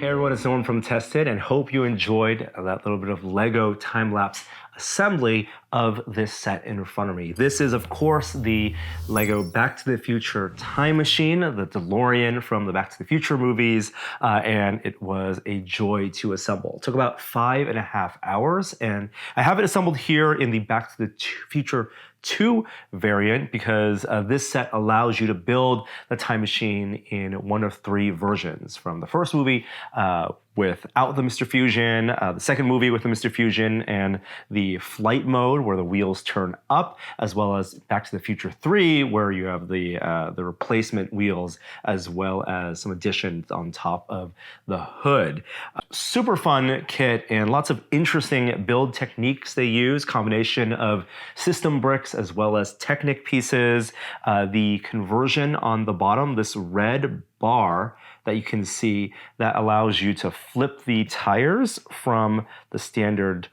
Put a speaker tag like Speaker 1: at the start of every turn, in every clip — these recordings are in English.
Speaker 1: Hey everyone, it's Norm from Tested, and hope you enjoyed that little bit of Lego time-lapse assembly of this set in front of me. This is, of course, the Lego Back to the Future time machine, the DeLorean from the Back to the Future movies, and it was a joy to assemble. It took about 5.5 hours, and I have it assembled here in the Back to the Future 2 variant because this set allows you to build the time machine in one of 3 versions. From the first movie without the Mr. Fusion, the second movie with the Mr. Fusion, and the flight mode where the wheels turn up, as well as Back to the Future 3 where you have the replacement wheels as well as some additions on top of the hood. Super fun kit and lots of interesting build techniques they use, combination of system bricks as well as Technic pieces. The conversion on the bottom, this red bar that you can see, that allows you to flip the tires from the standard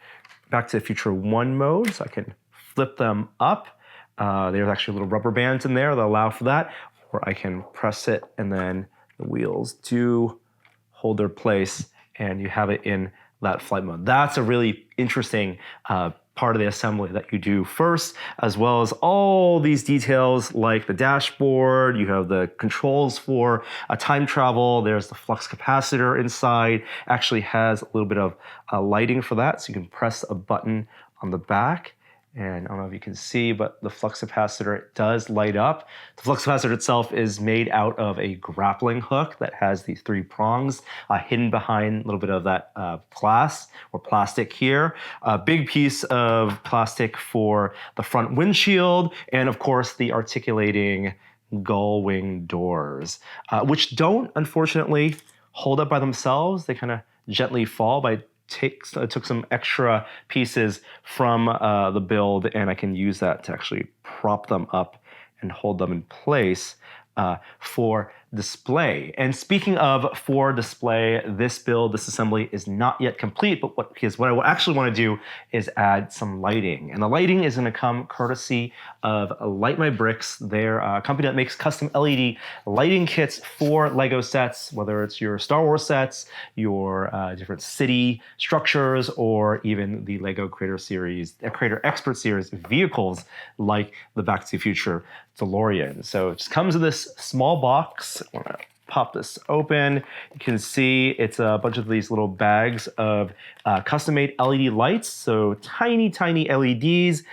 Speaker 1: Back to the Future 1 mode. So I can flip them up. There's actually little rubber bands in there that allow for that. Or I can press it and then the wheels do hold their place and you have it in that flight mode. That's a really interesting part of the assembly that you do first, as well as all these details like the dashboard. You have the controls for time travel. There's the flux capacitor inside. Actually has a little bit of lighting for that, so you can press a button on the back. And I don't know if you can see, but the flux capacitor does light up. The flux capacitor itself is made out of a grappling hook that has these 3 prongs hidden behind a little bit of that glass or plastic here. A big piece of plastic for the front windshield, and of course the articulating gull wing doors, which don't unfortunately hold up by themselves. They kind of gently fall by took some extra pieces from the build, and I can use that to actually prop them up and hold them in place for display. And speaking of for display, this build, this assembly is not yet complete, but what I actually want to do is add some lighting. And the lighting is going to come courtesy of Light My Bricks. They're a company that makes custom LED lighting kits for Lego sets, whether it's your Star Wars sets, your different city structures, or even the Lego Creator Expert Series vehicles like the Back to the Future DeLorean. So it just comes in this small box. I'm gonna pop this open. You can see it's a bunch of these little bags of custom-made LED lights. So tiny, tiny LEDs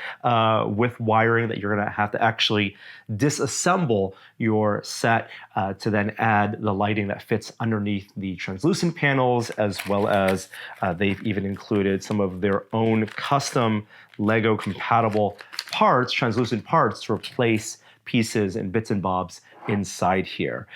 Speaker 1: with wiring that you're gonna have to actually disassemble your set to then add the lighting that fits underneath the translucent panels, as well as they've even included some of their own custom Lego compatible parts, translucent parts, to replace pieces and bits and bobs inside here.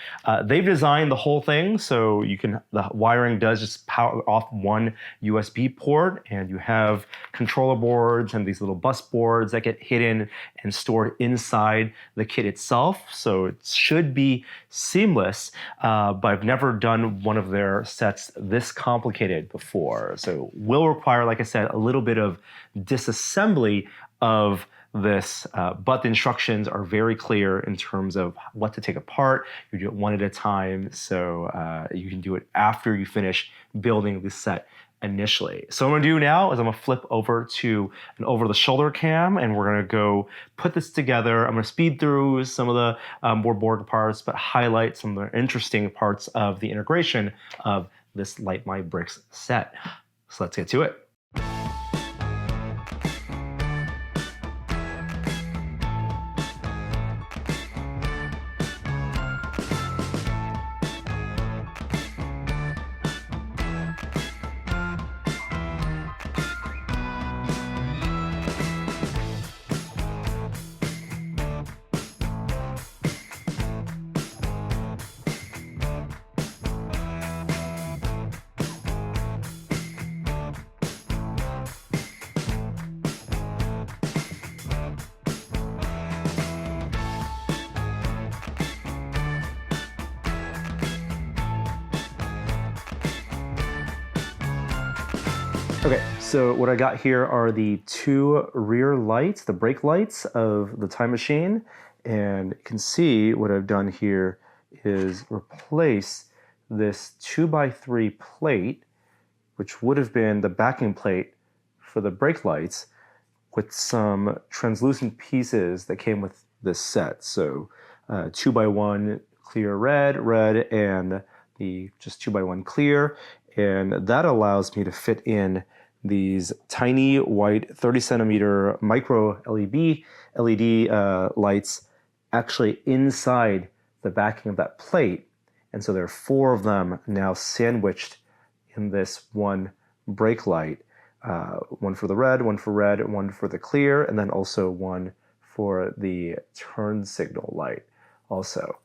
Speaker 1: They've designed the whole thing so the wiring does just power off one USB port, and you have controller boards and these little bus boards that get hidden and stored inside the kit itself. So it should be seamless, but I've never done one of their sets this complicated before. So will require, like I said, a little bit of disassembly of this, but the instructions are very clear in terms of what to take apart. You do it one at a time, so you can do it after you finish building the set initially. So what I'm gonna do now is I'm gonna flip over to an over-the-shoulder cam, and we're gonna go put this together. I'm gonna speed through some of the more boring parts, but highlight some of the interesting parts of the integration of this Light My Bricks set. So let's get to it. Okay, so what I got here are the 2 rear lights, the brake lights of the time machine. And you can see what I've done here is replace this 2x3 plate, which would have been the backing plate for the brake lights, with some translucent pieces that came with this set. So 2x1 clear red, and the just 2x1 clear. And that allows me to fit in these tiny white 30 centimeter micro LED lights actually inside the backing of that plate. And so there are 4 of them now sandwiched in this one brake light. One for the red, one for the clear, and then also one for the turn signal light also.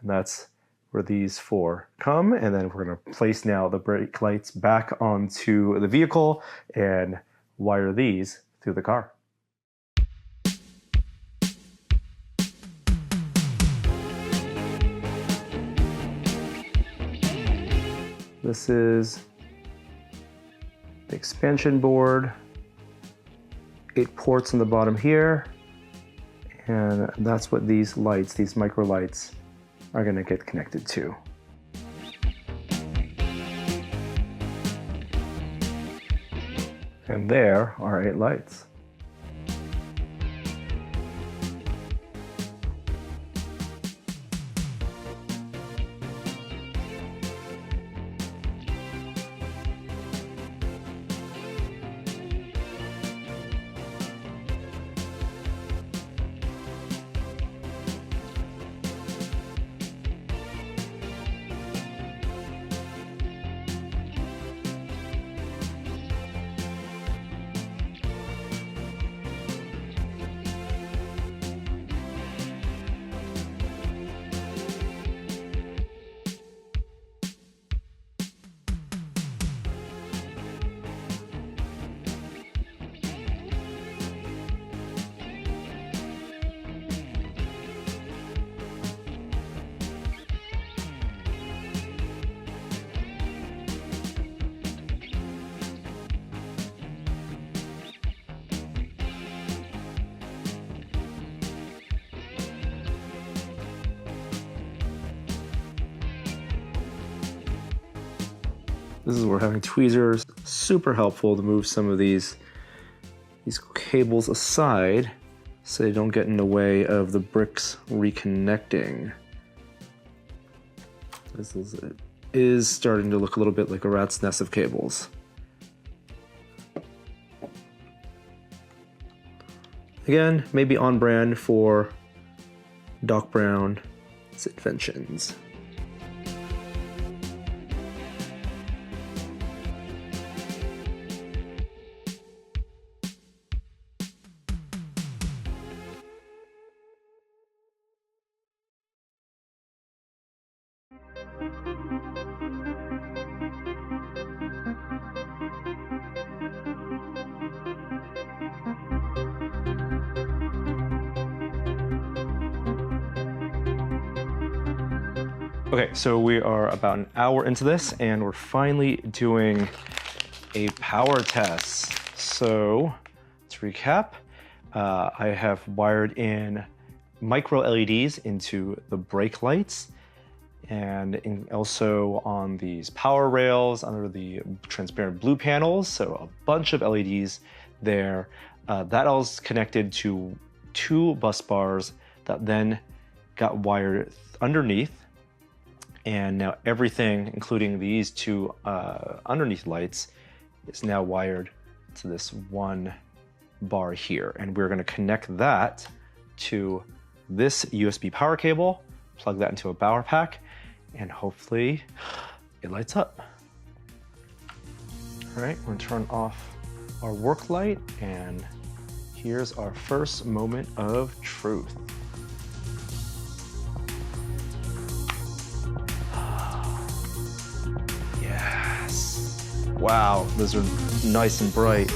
Speaker 1: And that's where these 4 come. And then we're going to place now the brake lights back onto the vehicle and wire these through the car. This is the expansion board, 8 ports on the bottom here, and that's what these lights, these micro lights, are going to get connected to. And there are 8 lights. This is where having tweezers, super helpful to move some of these cables aside so they don't get in the way of the bricks reconnecting. This is starting to look a little bit like a rat's nest of cables. Again, maybe on brand for Doc Brown's inventions. Okay, so we are about an hour into this and we're finally doing a power test. So to recap, I have wired in micro LEDs into the brake lights and also on these power rails under the transparent blue panels. So a bunch of LEDs there. That all is connected to 2 bus bars that then got wired underneath. And now everything, including these 2 underneath lights, is now wired to this one bar here. And we're going to connect that to this USB power cable, plug that into a power pack, and hopefully it lights up. All right, we're going to turn off our work light, and here's our first moment of truth. Wow, those are nice and bright.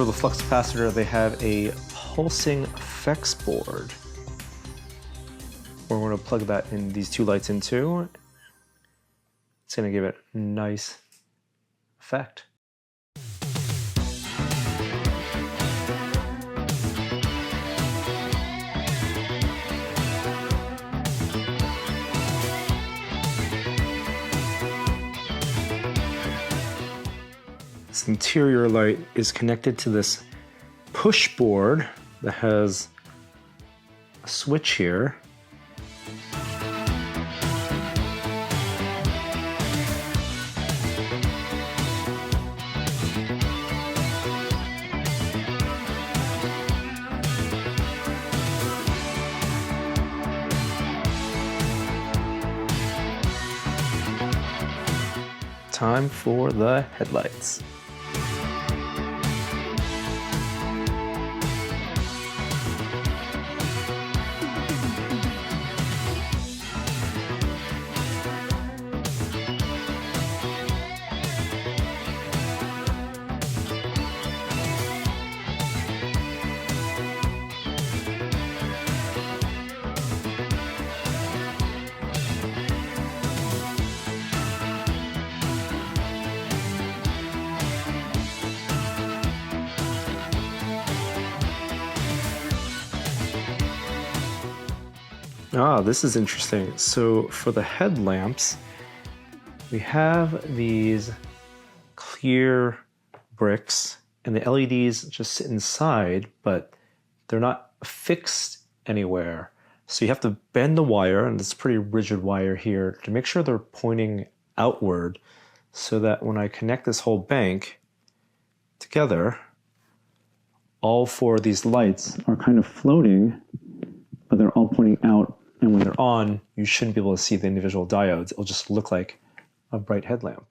Speaker 1: for the flux capacitor, they have a pulsing effects board. We're going to plug that in these two lights into. It's going to give it a nice effect. This interior light is connected to this push board that has a switch here. Time for the headlights. Ah, this is interesting. So for the headlamps, we have these clear bricks and the LEDs just sit inside, but they're not fixed anywhere. So you have to bend the wire, and it's pretty rigid wire here, to make sure they're pointing outward so that when I connect this whole bank together, all four of these lights are kind of floating, but they're all pointing out. And when they're on, you shouldn't be able to see the individual diodes. It'll just look like a bright headlamp.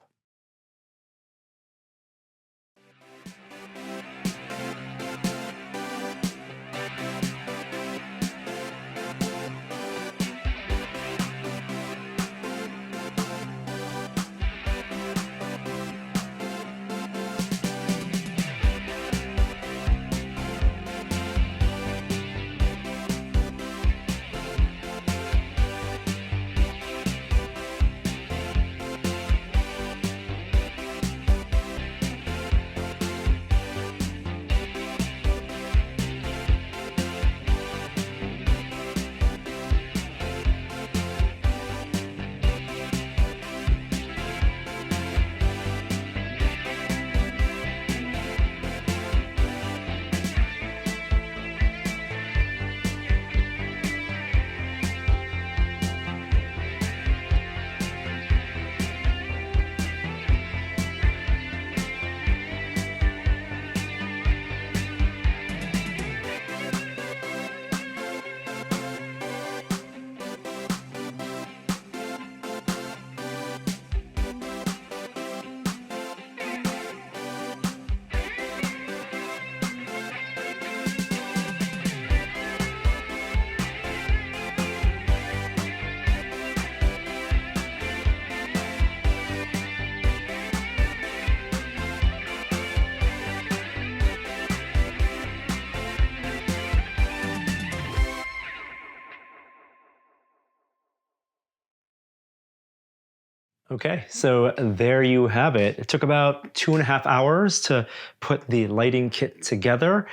Speaker 1: Okay, so there you have it. It took about 2.5 hours to put the lighting kit together,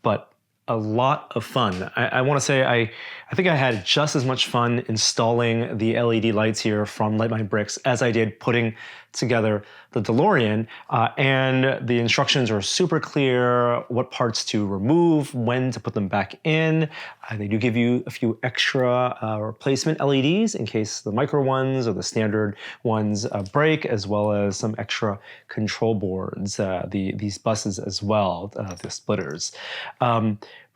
Speaker 1: but a lot of fun. I want to say I think I had just as much fun installing the LED lights here from Light My Bricks as I did putting together the DeLorean, and the instructions are super clear, what parts to remove, when to put them back in. They do give you a few extra replacement LEDs in case the micro ones or the standard ones break, as well as some extra control boards, these buses as well, the splitters.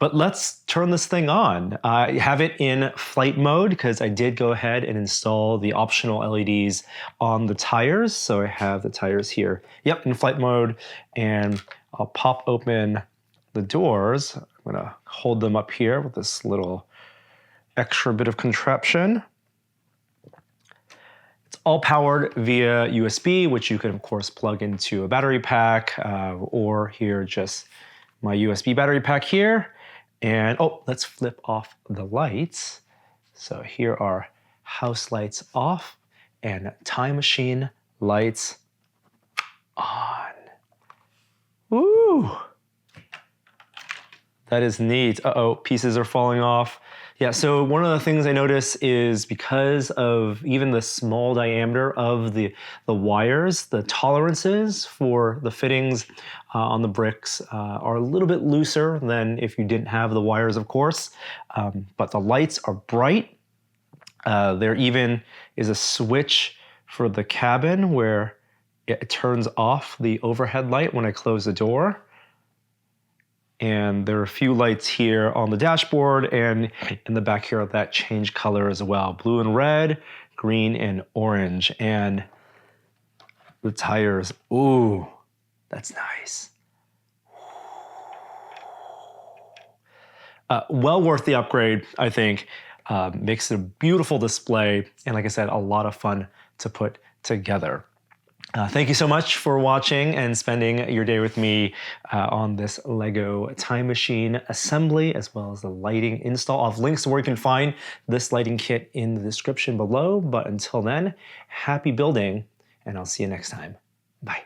Speaker 1: But let's turn this thing on. I have it in flight mode because I did go ahead and install the optional LEDs on the tires. So I have the tires here, yep, in flight mode, and I'll pop open the doors. I'm gonna hold them up here with this little extra bit of contraption. It's all powered via USB, which you can of course plug into a battery pack, or here just my USB battery pack here. And oh, let's flip off the lights. So here are house lights off and time machine lights on. Woo! That is neat. Uh-oh, pieces are falling off. Yeah, so one of the things I notice is because of even the small diameter of the wires, the tolerances for the fittings on the bricks are a little bit looser than if you didn't have the wires, of course. But the lights are bright. There even is a switch for the cabin where it turns off the overhead light when I close the door. And there are a few lights here on the dashboard and in the back here that change color as well. Blue and red, green and orange. And the tires, ooh, that's nice. Well worth the upgrade, I think. Makes it a beautiful display. And like I said, a lot of fun to put together. Thank you so much for watching and spending your day with me on this Lego time machine assembly, as well as the lighting install. I'll have links to where you can find this lighting kit in the description below. But until then, happy building, and I'll see you next time. Bye.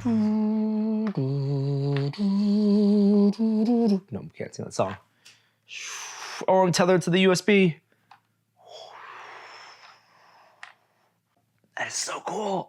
Speaker 1: No, we can't sing that song. Oh, I'm tethered to the USB. That is so cool.